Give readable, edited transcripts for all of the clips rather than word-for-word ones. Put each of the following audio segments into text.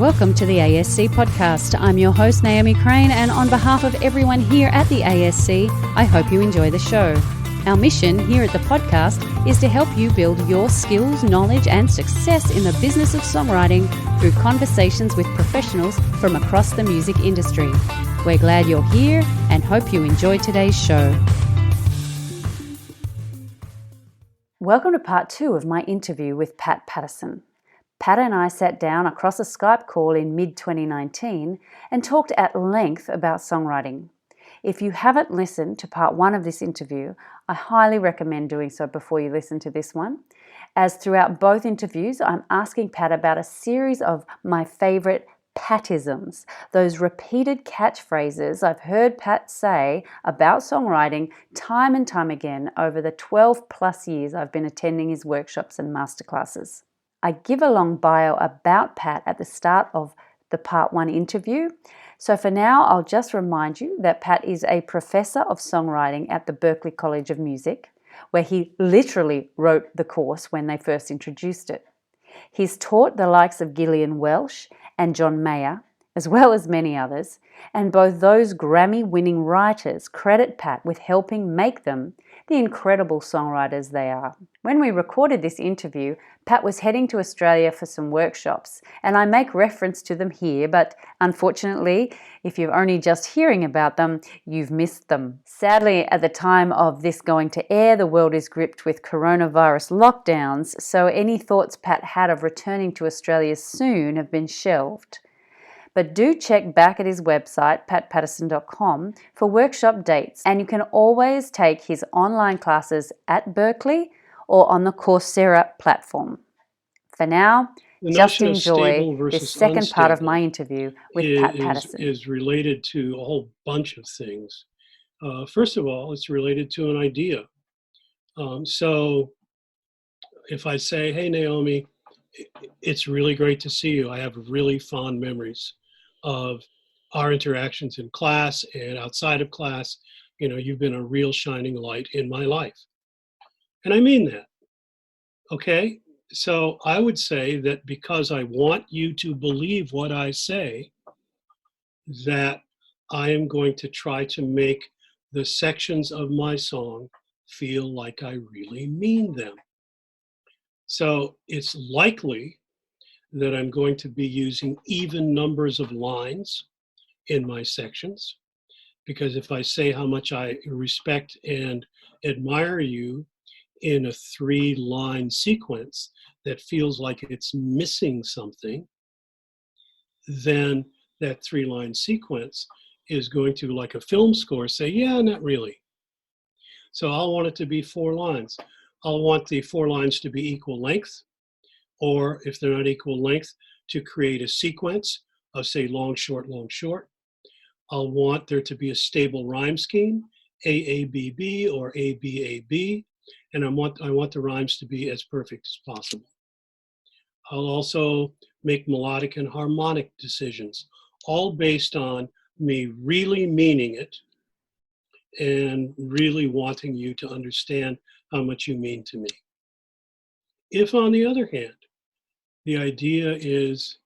Welcome to the ASC podcast. I'm your host, Naomi Crain, and on behalf of everyone here at the ASC, I hope you enjoy the show. Our mission here at the podcast is to help you build your skills, knowledge, and success in the business of songwriting through conversations with professionals from across the music industry. We're glad you're here and hope you enjoy today's show. Welcome to part 2 of my interview with Pat Pattison. Pat and I sat down across a Skype call in mid-2019 and talked at length about songwriting. If you haven't listened to part 1 of this interview, I highly recommend doing so before you listen to this one, as throughout both interviews, I'm asking Pat about a series of my favorite Pattisms, those repeated catchphrases I've heard Pat say about songwriting time and time again over the 12 plus years I've been attending his workshops and masterclasses. I give a long bio about Pat at the start of the part 1 interview. So for now, I'll just remind you that Pat is a professor of songwriting at the Berklee College of Music, where he literally wrote the course when they first introduced it. He's taught the likes of Gillian Welch and John Mayer, as well as many others, and both those Grammy-winning writers credit Pat with helping make them the incredible songwriters they are. When we recorded this interview, Pat was heading to Australia for some workshops, and I make reference to them here, but unfortunately, if you're only just hearing about them, you've missed them. Sadly, at the time of this going to air, the world is gripped with coronavirus lockdowns, so any thoughts Pat had of returning to Australia soon have been shelved. But do check back at his website, patpattison.com, for workshop dates, and you can always take his online classes at Berklee or on the Coursera platform. For now, just enjoy this second part of my interview with Pat Pattison. Is related to a whole bunch of things. First of all, it's related to an idea. So if I say, hey, Naomi, it's really great to see you. I have really fond memories of our interactions in class and outside of class. You know, you've been a real shining light in my life. And I mean that. Okay? So I would say that because I want you to believe what I say, that I am going to try to make the sections of my song feel like I really mean them. So it's likely that I'm going to be using even numbers of lines in my sections, because if I say how much I respect and admire you in a 3-line sequence that feels like it's missing something, then that 3-line sequence is going to, like a film score, say, yeah, not really. So I'll want it to be 4 lines. I'll want the 4 lines to be equal length, or if they're not equal length, to create a sequence of, say, long, short, long, short. I'll want there to be a stable rhyme scheme, AABB or ABAB, and I want the rhymes to be as perfect as possible. I'll also make melodic and harmonic decisions, all based on me really meaning it and really wanting you to understand how much you mean to me. If, on the other hand, the idea is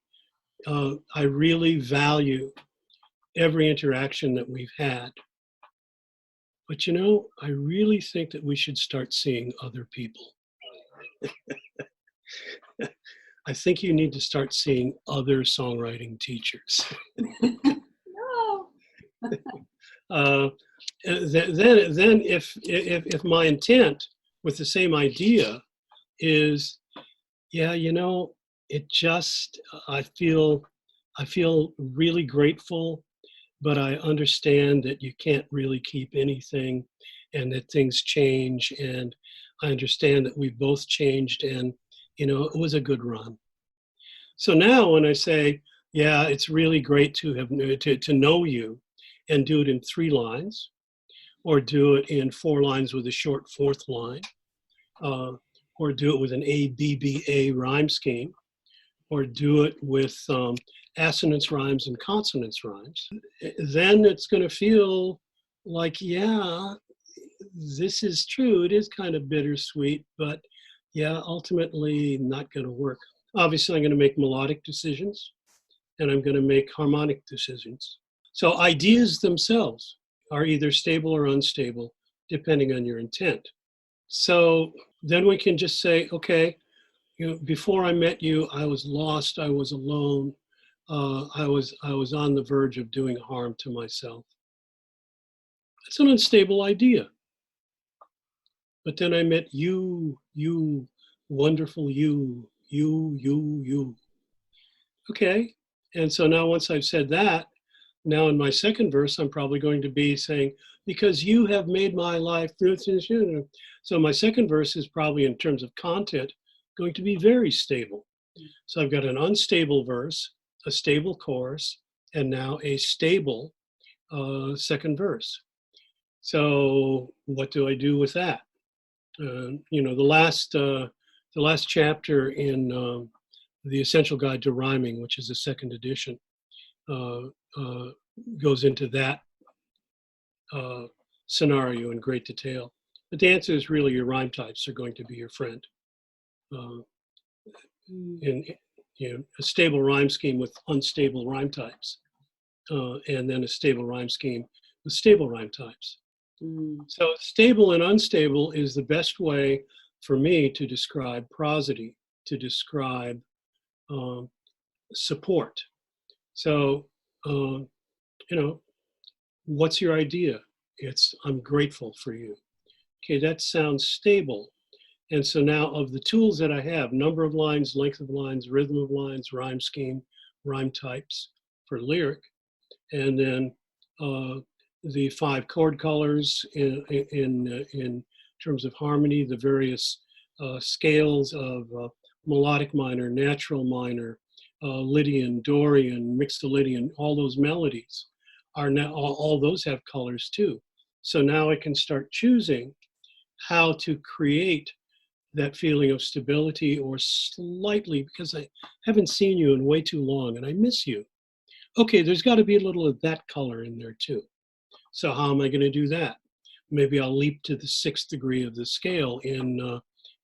I really value every interaction that we've had, but you know, I really think that we should start seeing other people. I think you need to start seeing other songwriting teachers. No. Then if my intent with the same idea is, yeah, you know, it just, I feel really grateful, but I understand that you can't really keep anything and that things change, and I understand that we've both changed, and you know, it was a good run. So now when I say, yeah, it's really great to have to know you, and do it in 3 lines, or do it in 4 lines with a short 4th line, or do it with an ABBA rhyme scheme, or do it with assonance rhymes and consonance rhymes, then it's going to feel like, yeah, this is true. It is kind of bittersweet, but yeah, ultimately not going to work. Obviously, I'm going to make melodic decisions. and I'm going to make harmonic decisions. So ideas themselves are either stable or unstable, depending on your intent. So then we can just say, okay, before I met you, I was lost, I was alone, I was on the verge of doing harm to myself. It's an unstable idea. But then I met you, wonderful you. Okay. And so now once I've said that, now in my second verse, I'm probably going to be saying, because you have made my life. So my second verse is probably, in terms of content, going to be very stable. So I've got an unstable verse, a stable chorus, and now a stable second verse. So what do I do with that? The last chapter in the Essential Guide to Rhyming, which is the second edition, goes into that scenario in great detail. But the answer is really your rhyme types are going to be your friend. In a stable rhyme scheme with unstable rhyme types, and then a stable rhyme scheme with stable rhyme types. So stable and unstable is the best way for me to describe prosody, to describe support. So, what's your idea? It's, I'm grateful for you. Okay, that sounds stable. And so now of the tools that I have, number of lines, length of lines, rhythm of lines, rhyme scheme, rhyme types for lyric, and then the 5 chord colors in terms of harmony, the various scales of melodic minor, natural minor, Lydian, Dorian, Mixolydian, all those melodies are now, all those have colors too. So now I can start choosing how to create that feeling of stability, or slightly, because I haven't seen you in way too long and I miss you. Okay, there's got to be a little of that color in there too. So how am I going to do that? Maybe I'll leap to the 6th degree of the scale in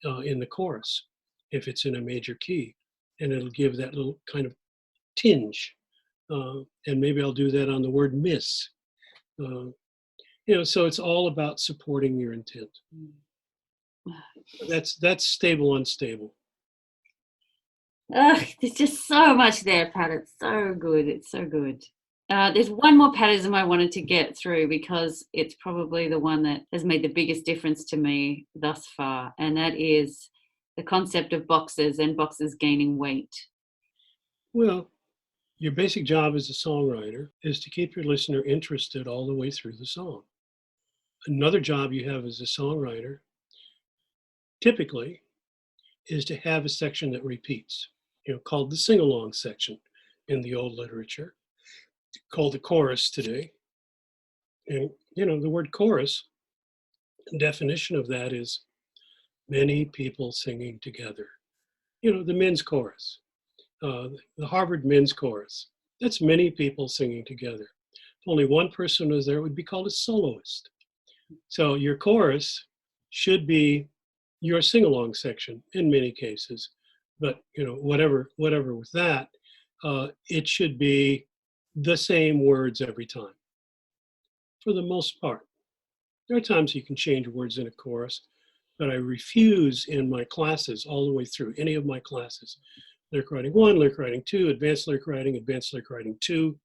the chorus, if it's in a major key, and it'll give that little kind of tinge. And maybe I'll do that on the word miss. So it's all about supporting your intent. That's stable, unstable. There's just so much there, Pat. It's so good. It's so good. There's one more Pattison I wanted to get through, because it's probably the one that has made the biggest difference to me thus far, and that is the concept of boxes and boxes gaining weight. Well, your basic job as a songwriter is to keep your listener interested all the way through the song. Another job you have as a songwriter, typically, is to have a section that repeats, called the sing-along section in the old literature, called the chorus today. And, the word chorus, the definition of that is many people singing together. The men's chorus, the Harvard men's chorus, that's many people singing together. If only one person was there, it would be called a soloist. So your chorus should be your sing-along section in many cases, but whatever with that, it should be the same words every time, for the most part. There are times you can change words in a chorus, but I refuse in my classes, all the way through any of my classes, lyric writing 1, lyric writing 2, advanced lyric writing 2,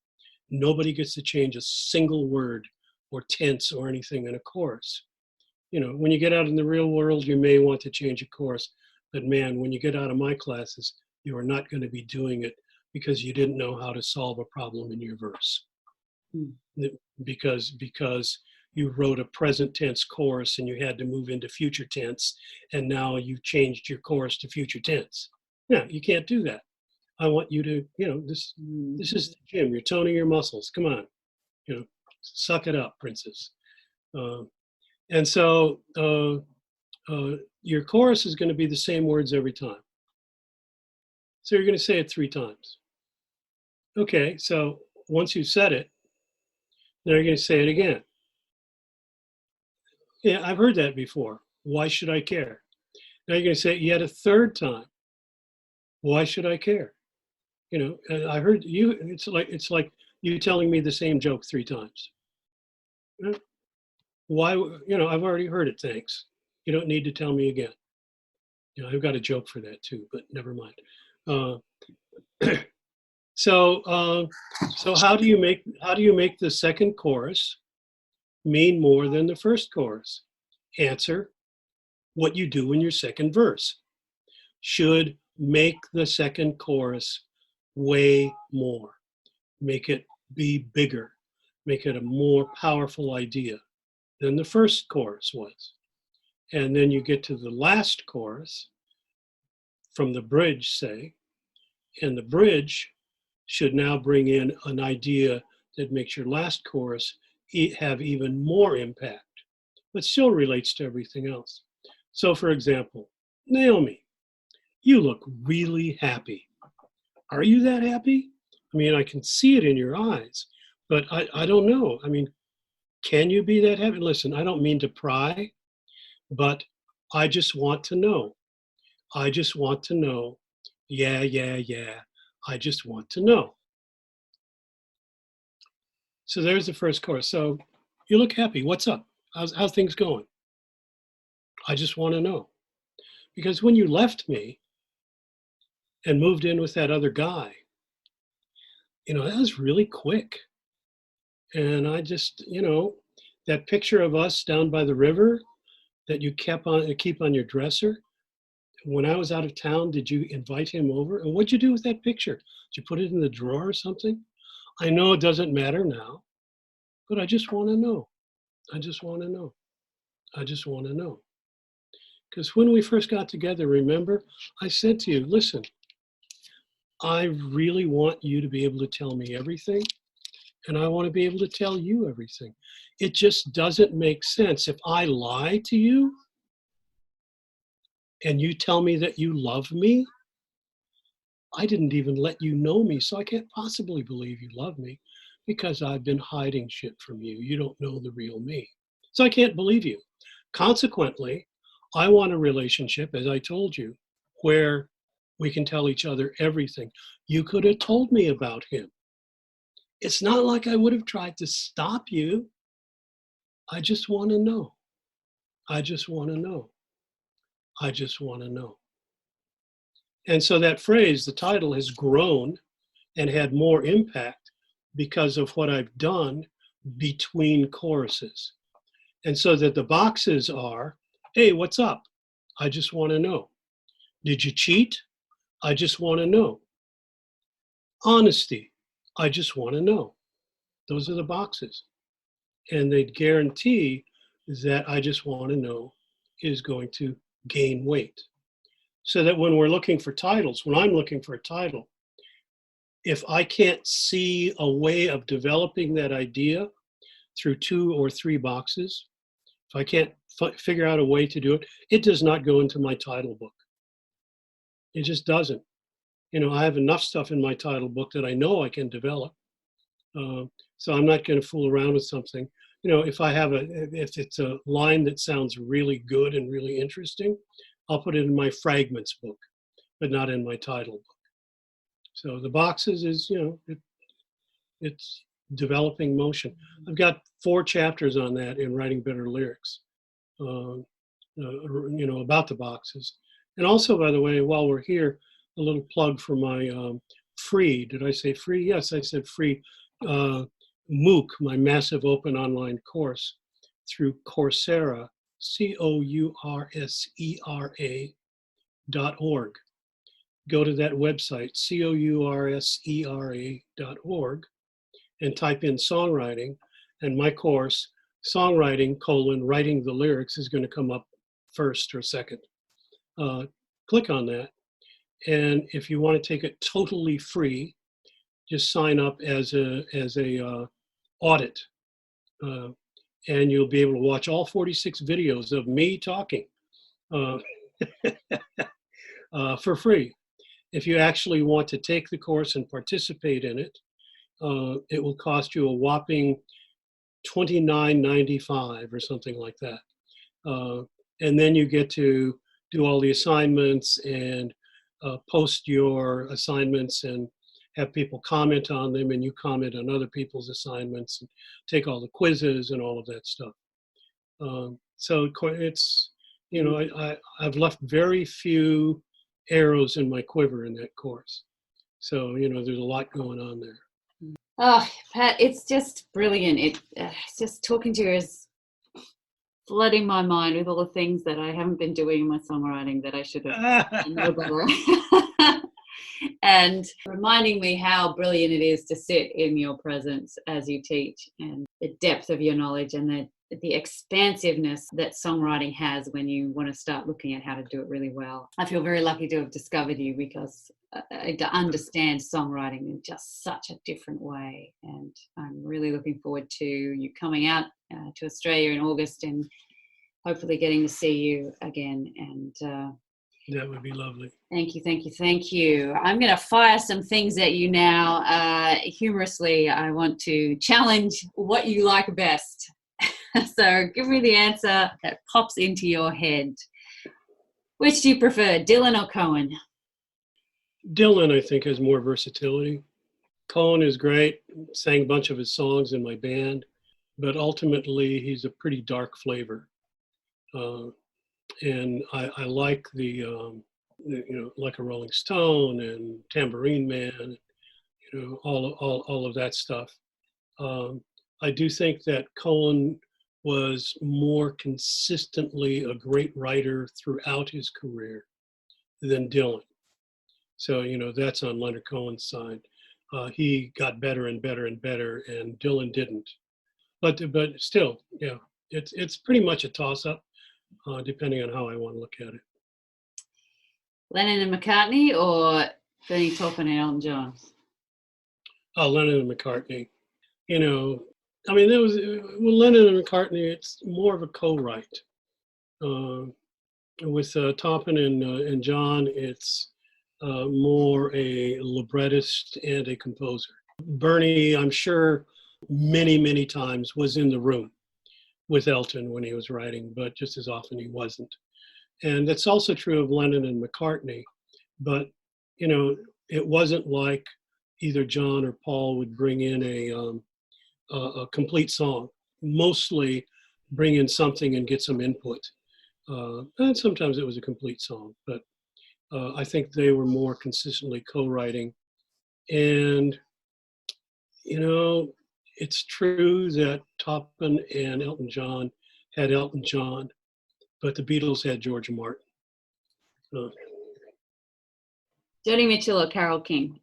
nobody gets to change a single word or tense or anything in a chorus. When you get out in the real world, you may want to change a chorus, but man, when you get out of my classes, you are not going to be doing it because you didn't know how to solve a problem in your verse. Because you wrote a present tense chorus and you had to move into future tense, and now you changed your chorus to future tense. Yeah, you can't do that. I want you to, this is the gym. You're toning your muscles. Come on, suck it up, princess. And so your chorus is going to be the same words every time. So you're going to say it 3 times. Okay, so once you've said it, now you're going to say it again. Yeah, I've heard that before. Why should I care? Now you're going to say it yet a 3rd time. Why should I care? And I heard you. It's like you telling me the same joke 3 times. You know, Why? I've already heard it. Thanks. You don't need to tell me again. I've got a joke for that too, but never mind. Uh, so, so how do you make the second chorus mean more than the first chorus? Answer: what you do in your second verse should make the second chorus way more. Make it be bigger. Make it a more powerful idea than the first chorus was. And then you get to the last chorus from the bridge, say, and the bridge should now bring in an idea that makes your last chorus have even more impact, but still relates to everything else. So, for example, Naomi, you look really happy. Are you that happy? I mean, I can see it in your eyes, but I don't know. I mean, can you be that happy? Listen, I don't mean to pry, but I just want to know. I just want to know. Yeah, yeah, yeah. I just want to know. So there's the first chorus. So you look happy. What's up? How's things going? I just want to know. Because when you left me and moved in with that other guy, that was really quick. And I just, that picture of us down by the river that you keep on your dresser. When I was out of town, did you invite him over? And what'd you do with that picture? Did you put it in the drawer or something? I know it doesn't matter now, but I just want to know. I just want to know. I just want to know. Because when we first got together, remember, I said to you, listen, I really want you to be able to tell me everything, and I want to be able to tell you everything. It just doesn't make sense if I lie to you and you tell me that you love me. I didn't even let you know me, so I can't possibly believe you love me because I've been hiding shit from you. You don't know the real me. So I can't believe you. Consequently, I want a relationship, as I told you, where we can tell each other everything. You could have told me about him. It's not like I would have tried to stop you. I just want to know. I just want to know. I just want to know. And so that phrase, the title, has grown and had more impact because of what I've done between choruses. And so that the boxes are, hey, what's up? I just want to know. Did you cheat? I just want to know. Honesty. I just want to know. Those are the boxes. And they guarantee that I just want to know is going to gain weight. So that when we're looking for titles, when I'm looking for a title, if I can't see a way of developing that idea through 2 or 3 boxes, if I can't figure out a way to do it, it does not go into my title book. It just doesn't. I have enough stuff in my title book that I know I can develop. So I'm not going to fool around with something. If it's a line that sounds really good and really interesting, I'll put it in my fragments book, but not in my title book. So the boxes is, it's developing motion. I've got 4 chapters on that in Writing Better Lyrics, about the boxes. And also, by the way, while we're here, a little plug for my free, did I say free? Yes, I said free, MOOC, my massive open online course through Coursera, Coursera.org. Go to that website, Coursera.org, and type in songwriting, and my course, songwriting, writing the lyrics, is going to come up first or second. Click on that. And if you want to take it totally free, just sign up as a audit. And you'll be able to watch all 46 videos of me talking for free. If you actually want to take the course and participate in it, it will cost you a whopping $29.95 or something like that. And then you get to do all the assignments and post your assignments and have people comment on them, and you comment on other people's assignments and take all the quizzes and all of that stuff. So it's, I've left very few arrows in my quiver in that course. So, there's a lot going on there. Oh, Pat, it's just brilliant. It's just talking to you is flooding my mind with all the things that I haven't been doing in my songwriting that I should have known better. And reminding me how brilliant it is to sit in your presence as you teach, and the depth of your knowledge and the expansiveness that songwriting has when you want to start looking at how to do it really well. I feel very lucky to have discovered you, because I understand songwriting in just such a different way. And I'm really looking forward to you coming out to Australia in August and hopefully getting to see you again. And that would be lovely. Thank you, thank you, thank you. I'm going to fire some things at you now. Humorously, I want to challenge what you like best. So give me the answer that pops into your head. Which do you prefer, Dylan or Cohen? Dylan, I think, has more versatility. Cohen is great, sang a bunch of his songs in my band, but ultimately he's a pretty dark flavor. And I like like a Rolling Stone and Tambourine Man, all of that stuff. I do think that Cohen was more consistently a great writer throughout his career than Dylan. So, that's on Leonard Cohen's side. He got better and better and better, and Dylan didn't. But still, yeah, it's pretty much a toss-up, depending on how I want to look at it. Lennon and McCartney or Bernie Taupin and Elton John? Lennon and McCartney. There was with Lennon and McCartney, it's more of a co-write. With Taupin and John, it's more a librettist and a composer. Bernie, I'm sure, many, many times was in the room with Elton when he was writing, but just as often he wasn't. And that's also true of Lennon and McCartney. But, it wasn't like either John or Paul would bring in a complete song. Mostly bring in something and get some input. And sometimes it was a complete song, but I think they were more consistently co-writing. And, it's true that Taupin and Elton John had Elton John, but the Beatles had George Martin. Joni Mitchell or Carole King?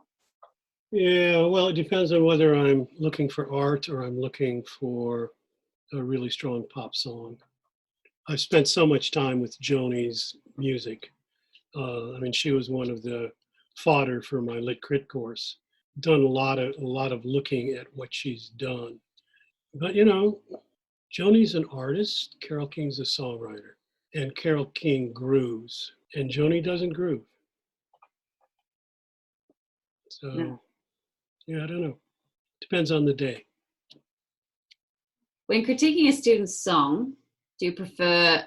Yeah, well, it depends on whether I'm looking for art or I'm looking for a really strong pop song. I've spent so much time with Joni's music. She was one of the fodder for my Lit Crit course. Done a lot of looking at what she's done. But Joni's an artist, Carole King's a songwriter, and Carole King grooves, and Joni doesn't groove. So, no. Yeah, I don't know. Depends on the day. When critiquing a student's song, do you prefer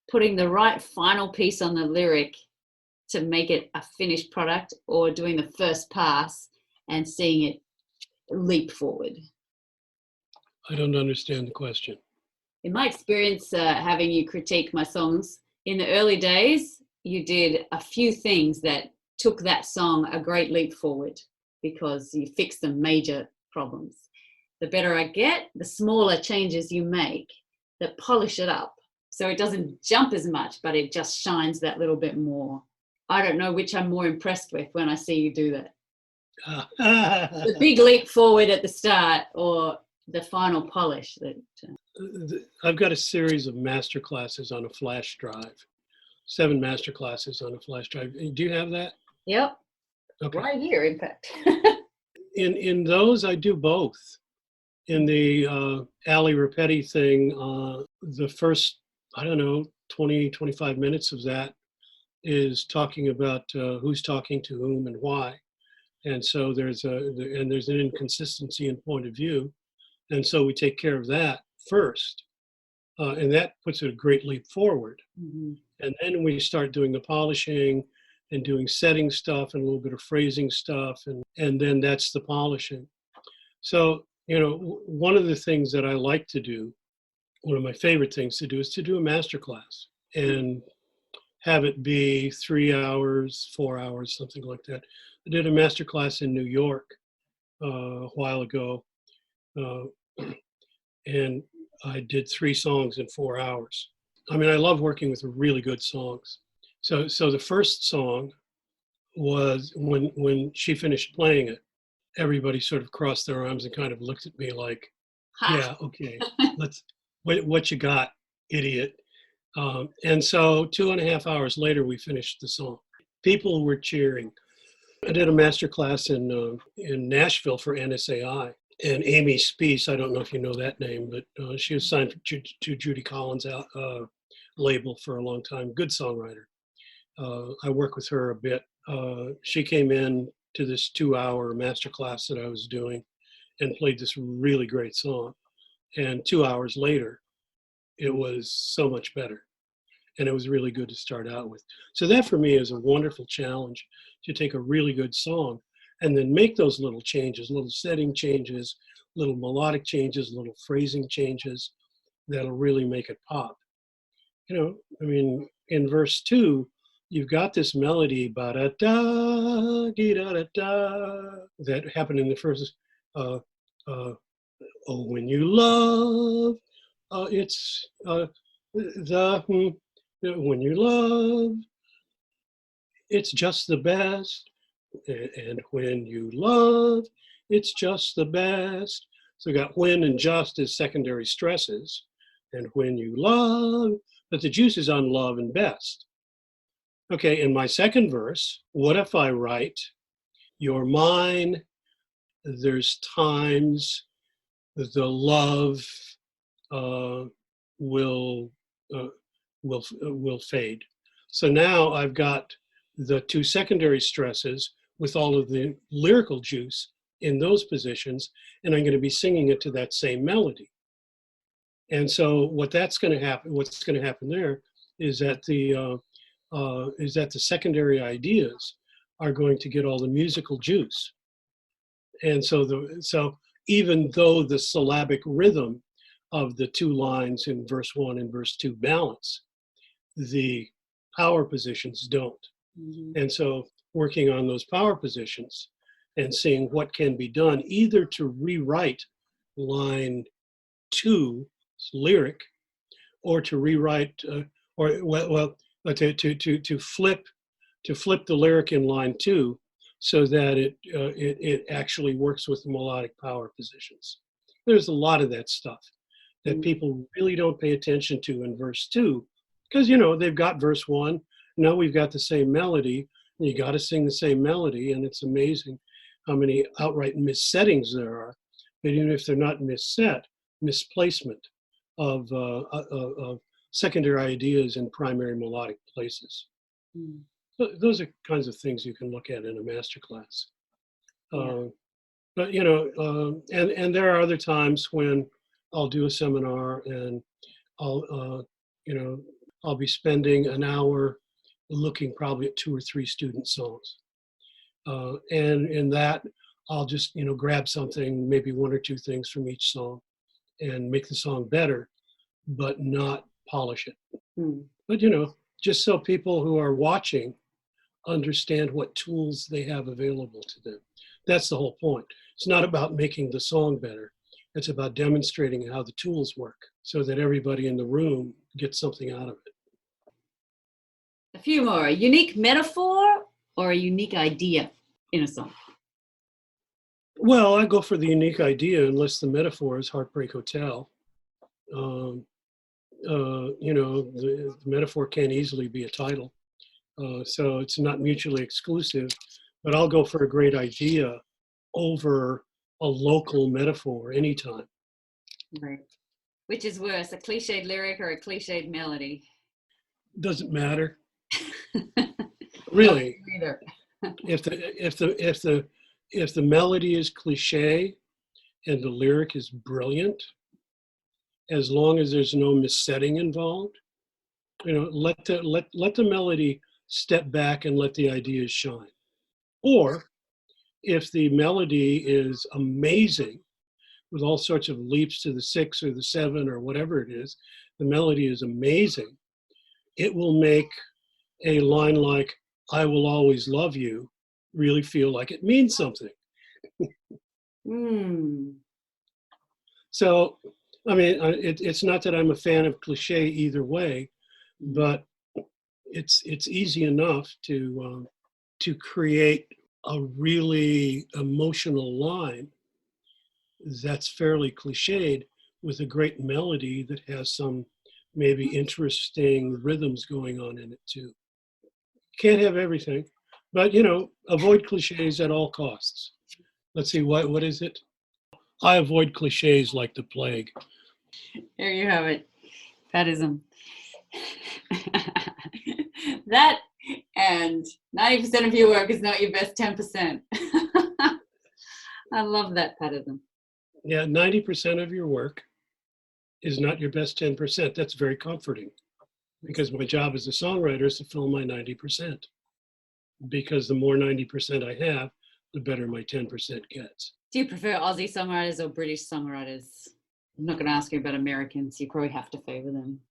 putting the right final piece on the lyric to make it a finished product, or doing the first pass and seeing it leap forward? I don't understand the question. In my experience, having you critique my songs, in the early days, you did a few things that took that song a great leap forward because you fixed some major problems. The better I get, the smaller changes you make that polish it up so it doesn't jump as much, but it just shines that little bit more. I don't know which I'm more impressed with when I see you do that. The big leap forward at the start or the final polish. I've got a series of master classes on a flash drive. 7 master classes on a flash drive. Do you have that? Yep. Okay. Right here, in fact. In those, I do both. In the Ali Rapetti thing, the first, 20, 25 minutes of that is talking about who's talking to whom and why. And so there's an inconsistency in point of view. And so we take care of that first. And that puts it a great leap forward. Mm-hmm. And then we start doing the polishing and doing setting stuff and a little bit of phrasing stuff, and then that's the polishing. So, one of the things that I like to do, one of my favorite things to do, is to do a master class and have it be 3 hours, 4 hours, something like that. I did a master class in New York a while ago, uh, and I did 3 songs in 4 hours. I mean, I love working with really good songs. So the first song was when she finished playing it, everybody sort of crossed their arms and kind of looked at me like, yeah, okay, what you got, idiot? And so 2.5 hours later, we finished the song. People were cheering. I did a master class in Nashville for NSAI. And Amy Speece, I don't know if you know that name, but she was signed to Judy Collins' label for a long time. Good songwriter. I work with her a bit. She came in to this 2-hour master class that I was doing and played this really great song. And 2 hours later, it was so much better. And it was really good to start out with. So that for me is a wonderful challenge, to take a really good song and then make those little changes, little setting changes, little melodic changes, little phrasing changes that'll really make it pop. I mean, in verse 2, you've got this melody, ba-da-da, dee-da-da-da, that happened in the first, oh, when you love, it's when you love, it's just the best. And when you love, it's just the best. So we got when and just as secondary stresses. And when you love, but the juice is on love and best. Okay, in my second verse, what if I write, you're mine, there's times the love will fade. So now I've got the 2 secondary stresses with all of the lyrical juice in those positions, and I'm going to be singing it to that same melody. And so what's going to happen there is that the secondary ideas are going to get all the musical juice. And so even though the syllabic rhythm of the 2 lines in verse 1 and verse 2 balance, the power positions don't. Mm-hmm. And so working on those power positions and seeing what can be done, either to rewrite line 2's lyric, or to rewrite, to flip the lyric in line 2 so that it actually works with the melodic power positions. There's a lot of that stuff that people really don't pay attention to in verse 2, because they've got verse 1. Now we've got the same melody, and you got to sing the same melody, and it's amazing how many outright missettings there are. But even if they're not misset, misplacement of secondary ideas in primary melodic places. So those are kinds of things you can look at in a master class. Yeah. But and there are other times when I'll do a seminar and I'll be spending an hour looking probably at 2 or 3 student songs, and in that I'll just grab something, maybe 1 or 2 things from each song, and make the song better, but not polish it. But just so people who are watching understand what tools they have available to them. That's the whole point. It's not about making the song better. It's about demonstrating how the tools work so that everybody in the room gets something out of it. A few more. A unique metaphor or a unique idea in a song? Well, I go for the unique idea unless the metaphor is Heartbreak Hotel. The metaphor can easily be a title. So it's not mutually exclusive, but I'll go for a great idea over a local metaphor anytime. Right. Which is worse, a cliched lyric or a cliched melody? Doesn't matter. Really. Either. If the melody is cliche and the lyric is brilliant, as long as there's no missetting involved, let the melody step back and let the ideas shine. Or if the melody is amazing, with all sorts of leaps to the 6 or the 7 or whatever it is, the melody is amazing, it will make a line like, "I will always love you," really feel like it means something. So, I mean, it's not that I'm a fan of cliche either way, but it's easy enough to create a really emotional line that's fairly cliched with a great melody that has some maybe interesting rhythms going on in it too. Can't have everything, but avoid cliches at all costs. Let's see, what is it? I avoid cliches like the plague. There you have it. Pattison. That and 90% of your work is not your best 10%. I love that, Pattison. Yeah, 90% of your work is not your best 10%. That's very comforting, because my job as a songwriter is to fill my 90%. Because the more 90% I have, the better my 10% gets. Do you prefer Aussie songwriters or British songwriters? I'm not going to ask you about Americans. You probably have to favor them.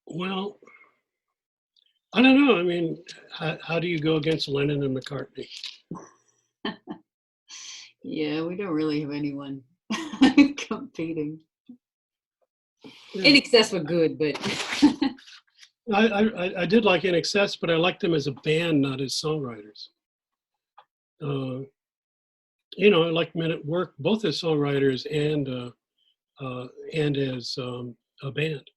Well, I don't know. I mean, how do you go against Lennon and McCartney? Yeah, we don't really have anyone competing. Yeah. In Excess were good, but I did like In Excess, but I liked them as a band, not as songwriters. I liked Men at Work, both as songwriters and as a band.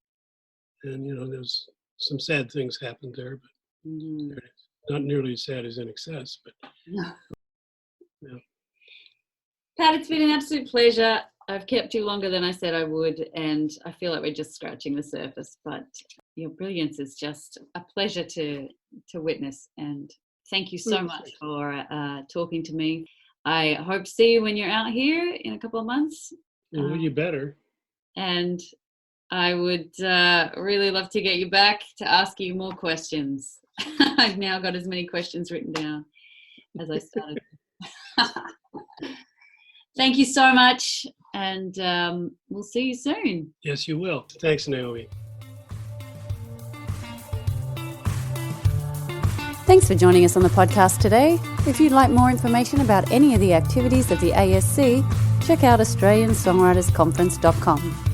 And there's some sad things happened there, but there it is. Not nearly as sad as In Excess, but no. Yeah. Pat, it's been an absolute pleasure. I've kept you longer than I said I would, and I feel like we're just scratching the surface, but your brilliance is just a pleasure to witness, and thank you so much for talking to me. I hope to see you when you're out here in a couple of months. Well, you better. And I would really love to get you back to ask you more questions. I've now got as many questions written down as I started. Thank you so much, and we'll see you soon. Yes, you will. Thanks, Naomi. Thanks for joining us on the podcast today. If you'd like more information about any of the activities of the ASC, check out AustralianSongwritersConference.com.